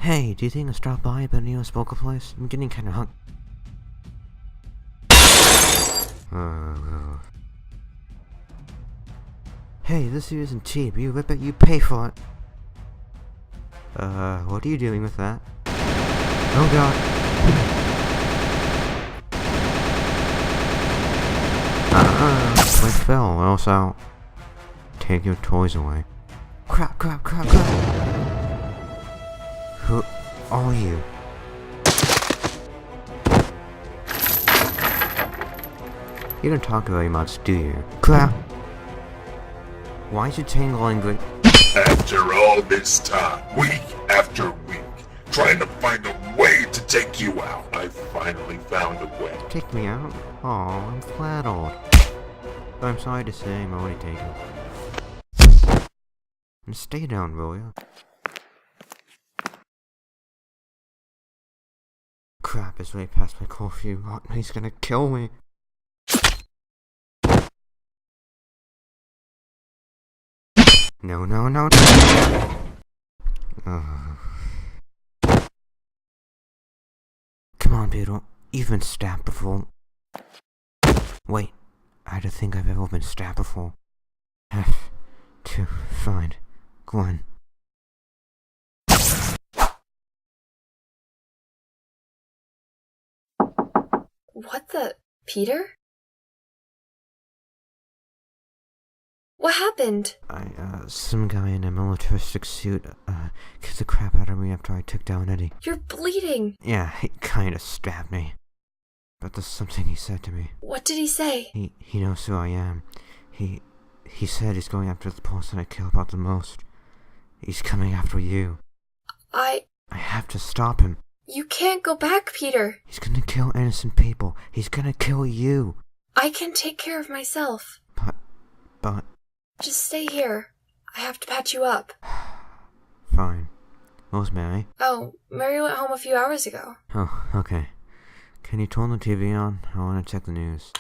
Hey, do you think I'll stop by at the nearest poker place? I'm getting kinda hungry. Hey, this here isn't cheap. You bet you pay for it. What are you doing with that? Oh god. Place fell, or else I'll take your toys away. Crap, crap, crap, crap. Who are you? You don't talk very much, do you? Crap. Why is your tangle angry? After all this time, week after week, trying to find a way to take you out, I finally found a way. Take me out? Oh, I'm flattered. But I'm sorry to say I'm already taken. And stay down, will you? Crap, it's way past my curfew. Oh, he's gonna kill me. No, no, no, no. Come on, Peter. You've been stabbed before. Wait, I don't think I've ever been stabbed before. Have to find Gwen. What the... Peter? What happened? Some guy in a militaristic suit, kicked the crap out of me after I took down Eddie. You're bleeding. Yeah, he kinda stabbed me. But there's something he said to me. What did he say? He knows who I am. He said he's going after the person I care about the most. He's coming after you. I have to stop him. You can't go back, Peter. He's gonna kill innocent people. He's gonna kill you. I can take care of myself. But... Just stay here. I have to patch you up. Fine. Where's Mary? Oh, Mary went home a few hours ago. Oh, okay. Can you turn the TV on? I want to check the news.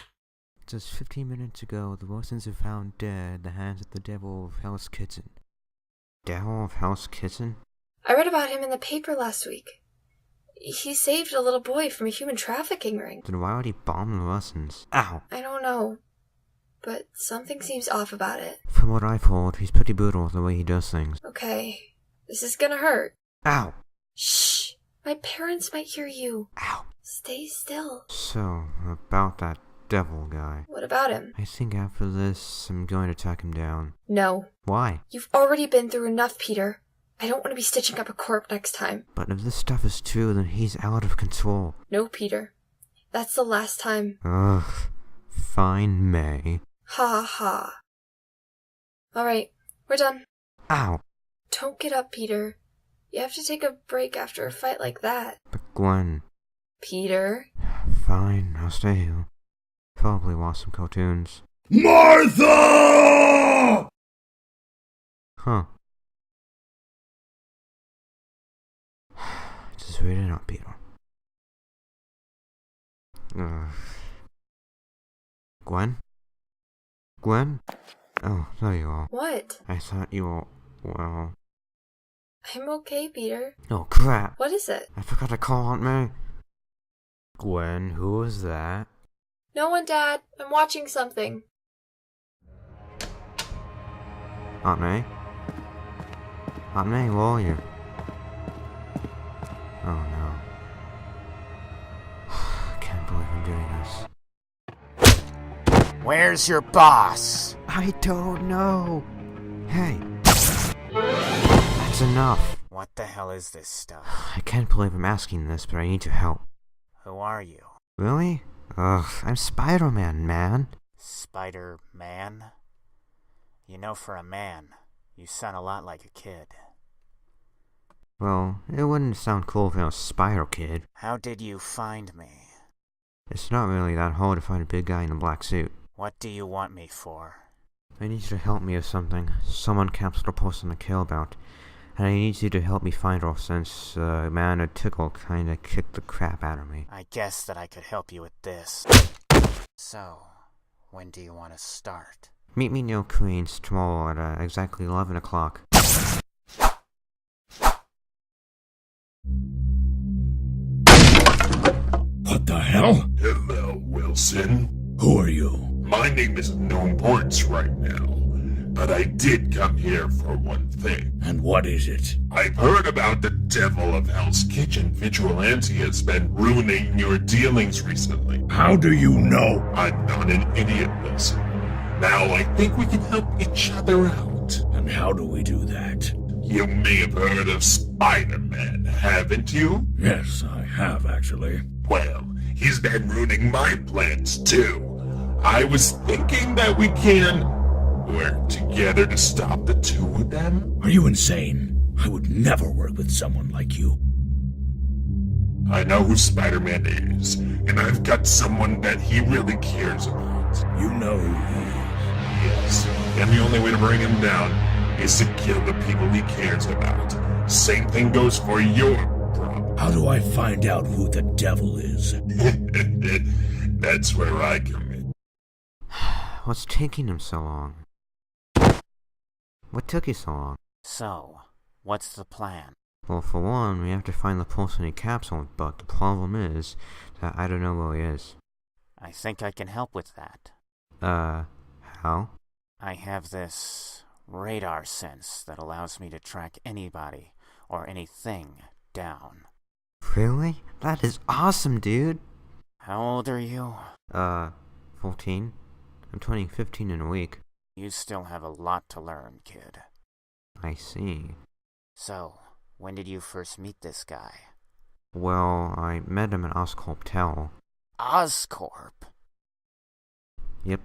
Just 15 minutes ago, the Wilsons were found dead at the hands of the Devil of Hell's Kitchen. Devil of Hell's Kitchen? I read about him in the paper last week. He saved a little boy from a human trafficking ring. Then why would he bomb the Wilsons? Ow! I don't know. But something seems off about it. From what I've heard, he's pretty brutal the way he does things. Okay. This is gonna hurt. Ow! Shh! My parents might hear you. Ow! Stay still. So, about that devil guy. What about him? I think after this, I'm going to track him down. No. Why? You've already been through enough, Peter. I don't want to be stitching up a corpse next time. But if this stuff is true, then he's out of control. No, Peter. That's the last time. Ugh. Fine, May. Ha ha. Alright, we're done. Ow! Don't get up, Peter. You have to take a break after a fight like that. But Gwen... Peter? Fine, I'll stay here. Probably watch some cartoons. Martha! Huh. Just read it up, Peter. Gwen? Gwen? Oh, there you are. What? I thought you were... well... I'm okay, Peter. Oh, crap! What is it? I forgot to call Aunt May. Gwen, who was that? No one, Dad. I'm watching something. Aunt May? Aunt May, where are you? Oh no. I can't believe I'm doing this. Where's your boss? I don't know! Hey! That's enough! What the hell is this stuff? I can't believe I'm asking this, but I need your help. Who are you? Really? Ugh, I'm Spider-Man, man. Spider-Man? You know, for a man, you sound a lot like a kid. Well, it wouldn't sound cool if I was Spider Kid. How did you find me? It's not really that hard to find a big guy in a black suit. What do you want me for? I need you to help me with something. Someone captured a person I care about. And I need you to help me find her since man who took her kinda kicked the crap out of me. I guess that I could help you with this. So, when do you want to start? Meet me near Queens tomorrow at exactly 11 o'clock. What the hell? Hello, Wilson. Who are you? My name is of no importance right now, but I did come here for one thing. And what is it? I've heard about the devil of Hell's Kitchen vigilante has been ruining your dealings recently. How do you know? I'm not an idiot, Wilson. Now I think we can help each other out. And how do we do that? You may have heard of Spider-Man, haven't you? Yes, I have actually. Well, he's been ruining my plans too. I was thinking that we can work together to stop the two of them. Are you insane? I would never work with someone like you. I know who Spider-Man is, and I've got someone that he really cares about. You know who he is. Yes, and the only way to bring him down is to kill the people he cares about. Same thing goes for your problem. How do I find out who the devil is? That's where I come in. What's taking him so long? What took you so long? So, what's the plan? Well, for one, we have to find the pulsating capsule, but the problem is that I don't know where he is. I think I can help with that. How? I have this radar sense that allows me to track anybody or anything down. Really? That is awesome, dude! How old are you? 14? I'm turning 15 in a week. You still have a lot to learn, kid. I see. So, when did you first meet this guy? Well, I met him at Oscorp Tower. Oscorp? Yep.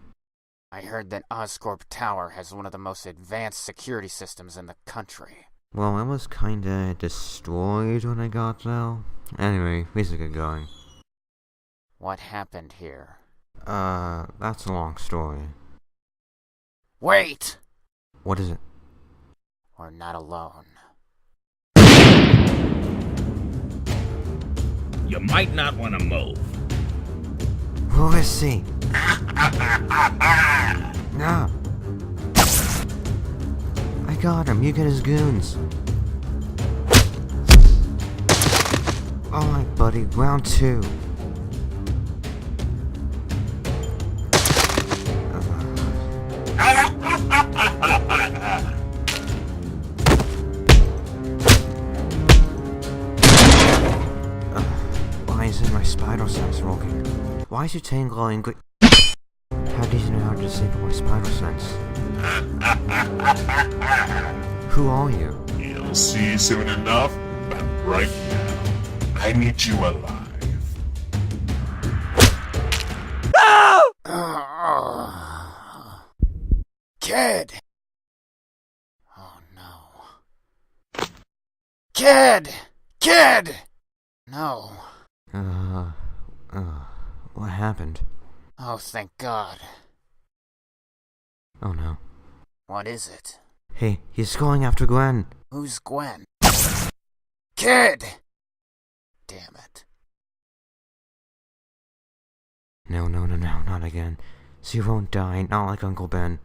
I heard that Oscorp Tower has one of the most advanced security systems in the country. Well, it was kinda destroyed when I got there. Anyway, we should get going. What happened here? That's a long story. Wait! What is it? We're not alone. You might not want to move. Who is he? No! I got him, you get his goons. Alright, buddy, round 2. Why isn't my spider sense working? Why is your chain glowing green? How did you know how to disable my spider sense? Who are you? You'll see soon enough, but right now, I need you alive. Kid! Oh no. Kid! Kid! No. What happened? Oh, thank God. Oh no. What is it? Hey, he's going after Gwen. Who's Gwen? Kid! Damn it. No, not again. She won't die, not like Uncle Ben.